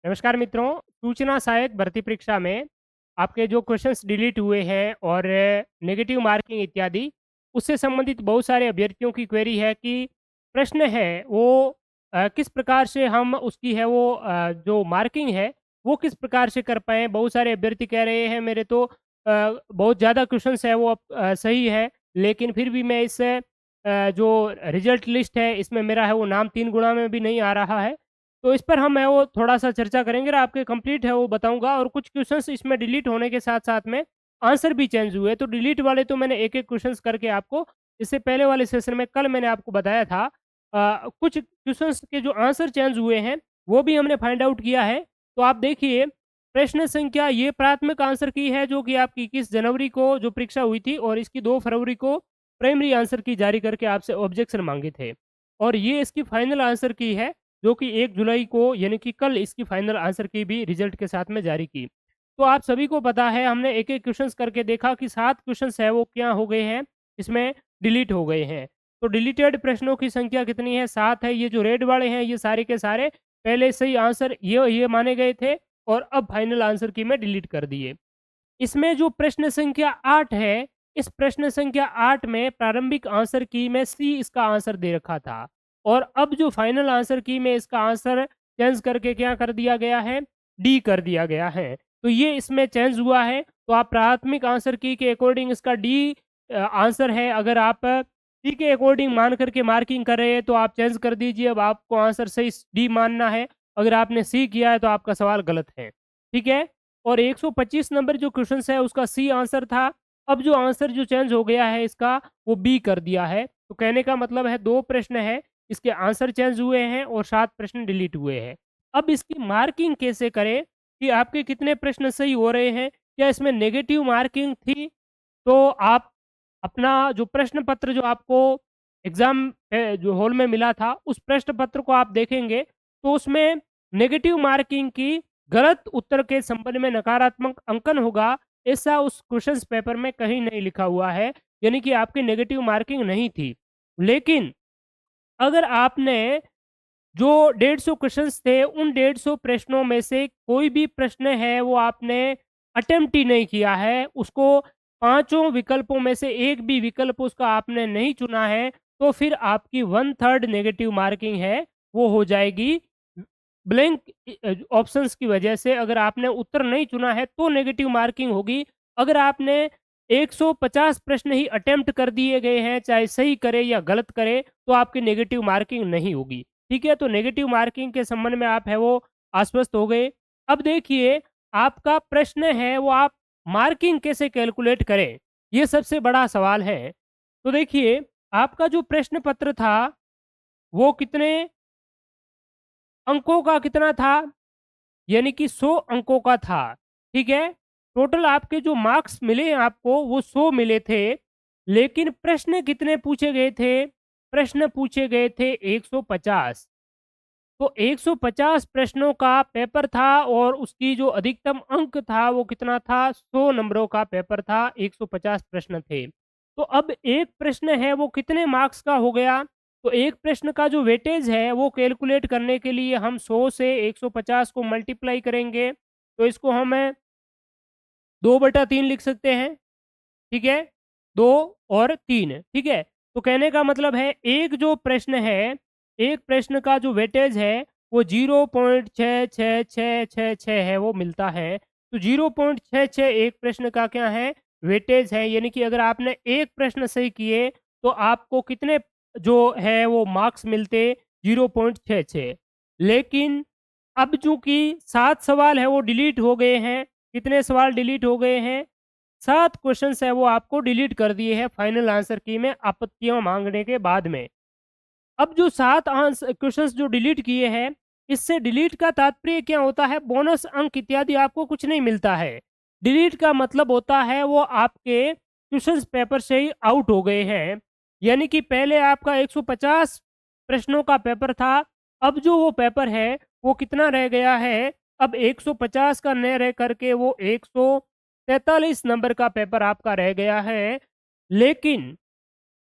नमस्कार मित्रों, सूचना सहायक भर्ती परीक्षा में आपके जो क्वेश्चंस डिलीट हुए हैं और नेगेटिव मार्किंग इत्यादि, उससे संबंधित बहुत सारे अभ्यर्थियों की क्वेरी है कि प्रश्न है वो किस प्रकार से हम उसकी है वो जो मार्किंग है, वो किस प्रकार से कर पाएँ? बहुत सारे अभ्यर्थी कह रहे हैं मेरे तो बहुत ज़्यादा क्वेश्चंस है वो सही है, लेकिन फिर भी मैं इस जो रिजल्ट लिस्ट है, इसमें मेरा है वो नाम 3 गुणा में भी नहीं आ रहा है। तो इस पर हम है वो थोड़ा-सा चर्चा करेंगे और आपके कंप्लीट है वो बताऊँगा और कुछ क्वेश्चंस इसमें डिलीट होने के साथ-साथ में आंसर भी चेंज हुए। तो डिलीट वाले तो मैंने एक-एक क्वेश्चंस करके आपको इससे पहले वाले सेशन में कल मैंने आपको बताया था। कुछ क्वेश्चंस के जो आंसर चेंज हुए हैं, वो भी हमने फाइंड आउट किया है। तो आप देखिए, प्रश्न संख्या ये प्राथमिक आंसर की है जो कि आपकी 21 जनवरी को जो परीक्षा हुई थी और इसकी 2 फरवरी को प्राइमरी आंसर की जारी करके आपसे ऑब्जेक्शन माँगे थे। और ये इसकी फाइनल आंसर की है जो कि 1 जुलाई को यानी कि कल इसकी फाइनल आंसर की भी रिजल्ट के साथ में जारी की। तो आप सभी को पता है हमने एक-एक क्वेश्चंस करके देखा कि 7 क्वेश्चंस है वो क्या हो गए हैं, इसमें डिलीट हो गए हैं। तो डिलीटेड प्रश्नों की संख्या कितनी है? 7 है। ये जो रेड वाले हैं ये सारे के सारे पहले से ही आंसर ये माने गए थे और अब फाइनल आंसर की में डिलीट कर दिए। इसमें जो प्रश्न संख्या 8 है, इस प्रश्न संख्या 8 में प्रारंभिक आंसर की में सी इसका आंसर दे रखा था और अब जो फाइनल आंसर की में इसका आंसर चेंज करके क्या कर दिया गया है, डी कर दिया गया है। तो ये इसमें चेंज हुआ है, तो आप प्राथमिक आंसर की के अकॉर्डिंग इसका डी आंसर है। अगर आप सी के अकॉर्डिंग मान करके मार्किंग कर रहे हैं, तो आप चेंज कर दीजिए, अब आपको आंसर सही डी मानना है। अगर आपने सी किया है, तो आपका सवाल गलत है। ठीक है? और 125 नंबर जो क्वेश्चंस है उसका सी आंसर था। अब जो आंसर जो चेंज हो गया है इसका वो बी कर दिया है। तो कहने का मतलब है 2 प्रश्न है, इसके आंसर चेंज हुए हैं और 7 प्रश्न डिलीट हुए हैं। अब इसकी मार्किंग कैसे करें कि आपके कितने प्रश्न सही हो रहे हैं? क्या इसमें नेगेटिव मार्किंग थी? तो आप अपना जो प्रश्न पत्र जो आपको एग्ज़ाम जो हॉल में मिला था, उस प्रश्न पत्र को आप देखेंगे, तो उसमें नेगेटिव मार्किंग की गलत उत्तर के संबंध में नकारात्मक अंकन होगा, ऐसा उस क्वेश्चंस पेपर में कहीं नहीं लिखा हुआ है, यानी कि आपकी नेगेटिव मार्किंग नहीं थी। लेकिन अगर आपने जो 150 क्वेश्चंस थे, उन 150 प्रश्नों में से कोई भी प्रश्न है वो आपने अटेम्प्ट ही नहीं किया है, उसको पाँचों विकल्पों में से एक भी विकल्प उसका आपने नहीं चुना है, तो फिर आपकी 1/3 नेगेटिव मार्किंग है, वो हो जाएगी ब्लैंक ऑप्शंस की वजह से। अगर आपने उत्तर नहीं चुना है, तो नेगेटिव मार्किंग होगी। अगर आपने 150 प्रश्न ही अटेम्प्ट कर दिए गए हैं, चाहे सही करे या गलत करे, तो आपकी नेगेटिव मार्किंग नहीं होगी। ठीक है? तो नेगेटिव मार्किंग के संबंध में आप है वो आश्वस्त हो गए। अब देखिए, आपका प्रश्न है वो आप मार्किंग कैसे कैलकुलेट करें? ये सबसे बड़ा सवाल है। तो देखिए, आपका जो प्रश्न पत्र था, वो कितने अंकों का कितना था? यानी कि 100 अंकों का था। ठीक है? टोटल आपके जो मार्क्स मिले आपको वो 100 मिले थे। लेकिन प्रश्न कितने पूछे गए थे? प्रश्न पूछे गए थे 150। तो 150 प्रश्नों का पेपर था और उसकी जो अधिकतम अंक था वो कितना था? 100 नंबरों का पेपर था, 150 प्रश्न थे। तो अब एक प्रश्न है वो कितने मार्क्स का हो गया? तो एक प्रश्न का जो वेटेज है वो कैलकुलेट करने के लिए हम 100 से 150 को मल्टीप्लाई करेंगे। तो इसको हम 2/3 लिख सकते हैं। ठीक है? 2 और 3, ठीक है? तो कहने का मतलब है एक जो प्रश्न है, एक प्रश्न का जो वेटेज है वो 0.66666 है वो मिलता है। तो 0.66 एक प्रश्न का क्या है? वेटेज है, यानी कि अगर आपने एक प्रश्न सही किए तो आपको कितने जो है वो मार्क्स मिलते? 0.66। लेकिन अब चूँकि 7 सवाल है वो डिलीट हो गए हैं। कितने सवाल डिलीट हो गए हैं? 7 क्वेश्चन्स है वो आपको डिलीट कर दिए हैं फाइनल आंसर की में आपत्तियाँ माँगने के बाद में। अब जो 7 क्वेश्चन्स जो डिलीट किए हैं, इससे डिलीट का तात्पर्य क्या होता है? बोनस अंक इत्यादि आपको कुछ नहीं मिलता है। डिलीट का मतलब होता है वो आपके क्वेश्चन्स पेपर से ही आउट हो गए हैं। यानी कि पहले आपका 150 प्रश्नों का पेपर था, अब जो वो पेपर है, वो कितना रह गया है? अब 150 का न रह करके वो 143 नंबर का पेपर आपका रह गया है। लेकिन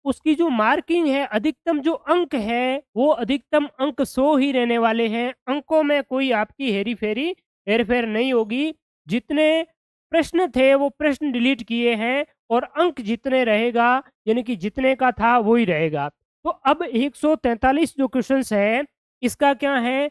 उसकी जो मार्किंग है, अधिकतम जो अंक है, वो अधिकतम अंक 100 ही रहने वाले हैं। अंकों में कोई आपकी हेरी-फेरी, हेर-फेर नहीं होगी। जितने प्रश्न थे, वो प्रश्न डिलीट किए हैं और अंक जितने रहेगा, यानी कि जितने का था, वो ही रहेगा। तो अब 143 जो क्वेश्चन्स हैं, इसका क्या है,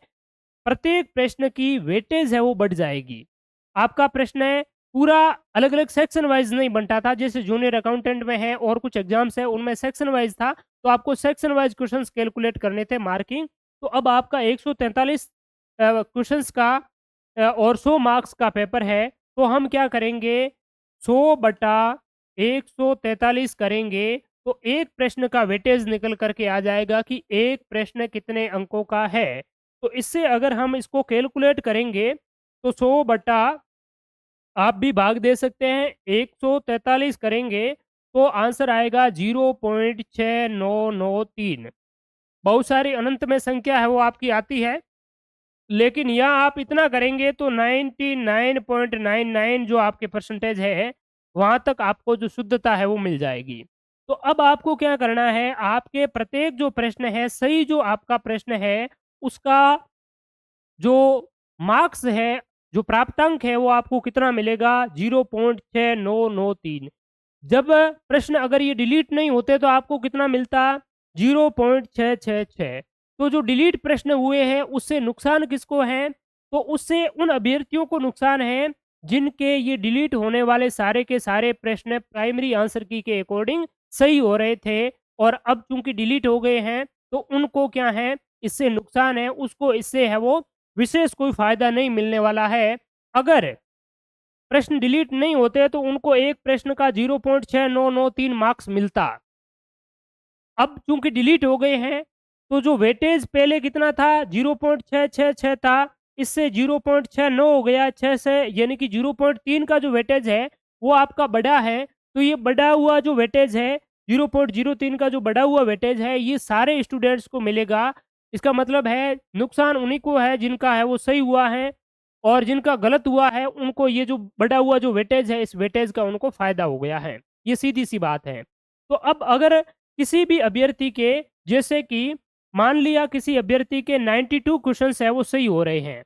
प्रत्येक प्रश्न की वेटेज है वो बढ़ जाएगी। आपका प्रश्न है पूरा अलग-अलग सेक्शन वाइज़ नहीं बँटा था, जैसे जूनियर अकाउंटेंट में है और कुछ एग्ज़ाम्स हैं उनमें सेक्शन वाइज़ था, तो आपको सेक्शन वाइज़ क्वेश्चन्स कैलकुलेट करने थे मार्किंग। तो अब आपका 143 क्वेश्चन्स का और 100 मार्क्स का पेपर है, तो हम क्या करेंगे 100 बटा 143 करेंगे, तो एक प्रश्न का वेटेज निकल कर के आ जाएगा कि एक प्रश्न कितने अंकों का है। तो इससे अगर हम इसको कैलकुलेट करेंगे तो 100 बटा आप भी भाग दे सकते हैं 143 करेंगे तो आंसर आएगा 0.6993। बहुत सारी अनंत में संख्या है वो आपकी आती है, लेकिन यहाँ आप इतना करेंगे तो 99.99 जो आपके परसेंटेज है, वहाँ तक आपको जो शुद्धता है वो मिल जाएगी। तो अब आपको क्या करना है, आपके प्रत्येक जो प्रश्न है, सही जो आपका प्रश्न है, उसका जो मार्क्स है, जो प्राप्तांक है, वो आपको कितना मिलेगा 0.6993। जब प्रश्न अगर ये डिलीट नहीं होते तो आपको कितना मिलता 0.666। तो जो डिलीट प्रश्न हुए हैं उससे नुकसान किसको है? तो उससे उन अभ्यर्थियों को नुकसान है जिनके ये डिलीट होने वाले सारे के सारे प्रश्न प्राइमरी आंसर की के अकॉर्डिंग सही हो रहे थे और अब चूंकि डिलीट हो गए हैं तो उनको क्या है इससे नुकसान है, उसको इससे है वो विशेष कोई फायदा नहीं मिलने वाला है। अगर प्रश्न डिलीट नहीं होते तो उनको एक प्रश्न का 0.6993 मार्क्स मिलता। अब चूंकि डिलीट हो गए हैं तो जो वेटेज पहले कितना था 0.666 था, इससे 0.69 हो गया 6 से, यानी कि 0.3 का जो वेटेज है वो आपका बढ़ा है। तो ये बढ़ा हुआ जो वेटेज है 0.03 का जो बढ़ा हुआ वेटेज है ये सारे स्टूडेंट्स को मिलेगा। इसका मतलब है नुकसान उन्हीं को है जिनका है वो सही हुआ है और जिनका गलत हुआ है उनको ये जो बढ़ा हुआ जो वेटेज है इस वेटेज का उनको फायदा हो गया है। ये सीधी सी बात है। तो अब अगर किसी भी अभ्यर्थी के, जैसे कि मान लिया किसी अभ्यर्थी के 92 क्वेश्चंस है वो सही हो रहे हैं,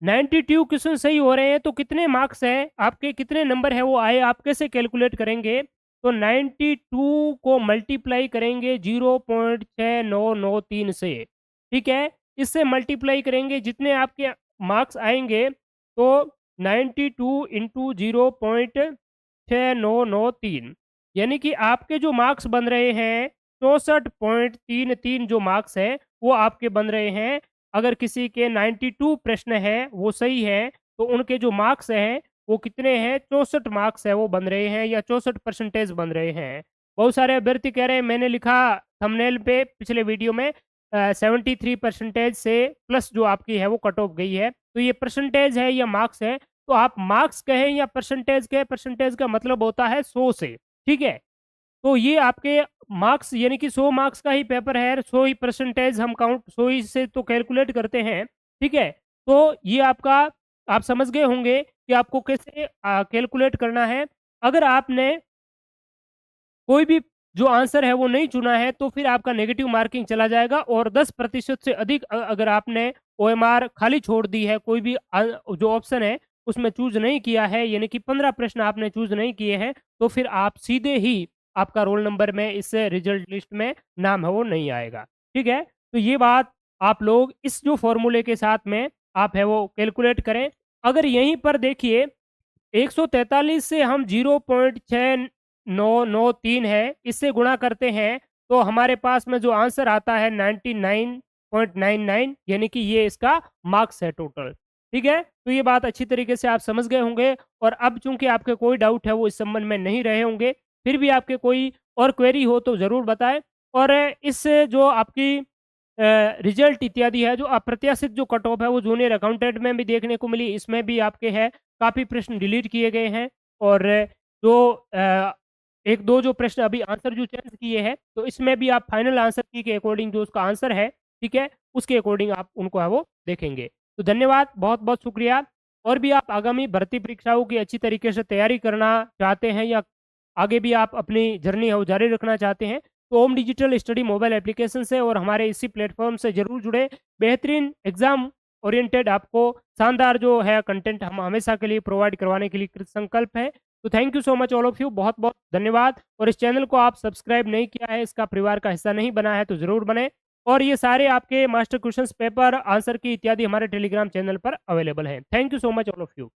92 क्वेश्चन सही हो रहे हैं तो कितने मार्क्स है आपके, कितने नंबर है वो आए, आप कैसे कैलकुलेट करेंगे? तो 92 को मल्टीप्लाई करेंगे 0.6993 से, ठीक है? इससे मल्टीप्लाई करेंगे जितने आपके मार्क्स आएंगे तो 92 इंटू 0.6993, यानी कि आपके जो मार्क्स बन रहे हैं 64.33 जो मार्क्स है वो आपके बन रहे हैं। अगर किसी के 92 प्रश्न है वो सही है तो उनके जो मार्क्स हैं वो कितने हैं 64 मार्क्स है वो बन रहे हैं या 64 परसेंटेज बन रहे हैं। बहुत सारे अभ्यर्थी कह रहे हैं मैंने लिखा थंबनेल पे पिछले वीडियो में 73 परसेंटेज से प्लस जो आपकी है वो कट ऑफ गई है। तो ये परसेंटेज है या मार्क्स है, तो आप मार्क्स कहें या परसेंटेज कहें, परसेंटेज का मतलब होता है 100 से, ठीक है? तो ये आपके मार्क्स यानी कि 100 मार्क्स का ही पेपर है, 100 ही परसेंटेज हम काउंट 100 ही से तो कैलकुलेट करते हैं, ठीक है? तो ये आपका आप समझ गए होंगे कि आपको कैसे कैलकुलेट करना है। अगर आपने कोई भी जो आंसर है वो नहीं चुना है तो फिर आपका नेगेटिव मार्किंग चला जाएगा और 10% से अधिक अगर आपने ओएमआर खाली छोड़ दी है, कोई भी जो ऑप्शन है उसमें चूज़ नहीं किया है, यानी कि 15 प्रश्न आपने चूज़ नहीं किए हैं, तो फिर आप सीधे ही आपका रोल नंबर में इस रिजल्ट लिस्ट में नाम है वो नहीं आएगा, ठीक है? तो ये बात आप लोग इस जो फ़ॉर्मूले के साथ में आप है वो कैलकुलेट करें। अगर यहीं पर देखिए 143 से हम 0.6993 है, इससे गुणा करते हैं, तो हमारे पास में जो आंसर आता है 99.99, यानी कि ये इसका मार्क्स है टोटल, ठीक है? तो ये बात अच्छी तरीके से आप समझ गए होंगे और अब चूँकि आपके कोई डाउट है वो इस संबंध में नहीं रहे होंगे, फिर भी आपके कोई और क्वेरी हो तो ज़रूर बताएँ और इस जो आपकी रिजल्ट इत्यादि है, जो अप्रत्याशित जो कट ऑफ है वो जूनियर अकाउंटेंट में भी देखने को मिली, इसमें भी आपके है काफ़ी प्रश्न डिलीट किए गए हैं और जो 1-2 जो प्रश्न अभी आंसर जो चेंज किए हैं, तो इसमें भी आप फाइनल आंसर की के अकॉर्डिंग जो उसका आंसर है, ठीक है? उसके अकॉर्डिंग आप उनको है वो देखेंगे। तो धन्यवाद, बहुत-बहुत शुक्रिया। और भी आप आगामी भर्ती परीक्षाओं की अच्छी तरीके से तैयारी करना चाहते हैं या आगे भी आप अपनी जर्नी है वो जारी रखना चाहते हैं, तो ओम डिजिटल स्टडी मोबाइल एप्लीकेशन से और हमारे इसी प्लेटफ़ॉर्म से ज़रूर जुड़ें। बेहतरीन एग्ज़ाम ओरिएंटेड आपको शानदार जो है कंटेंट हम हमेशा के लिए प्रोवाइड करवाने के लिए कृत संकल्प हैं। तो thank you so much all of you, बहुत-बहुत धन्यवाद। और इस चैनल को आप सब्सक्राइब नहीं किया है, इसका परिवार का हिस्सा नहीं बना है तो ज़रूर बनें। और ये सारे आपके मास्टर क्वेश्चंस पेपर, आंसर की इत्यादि हमारे टेलीग्राम चैनल पर अवेलेबल हैं। Thank you so much all of you.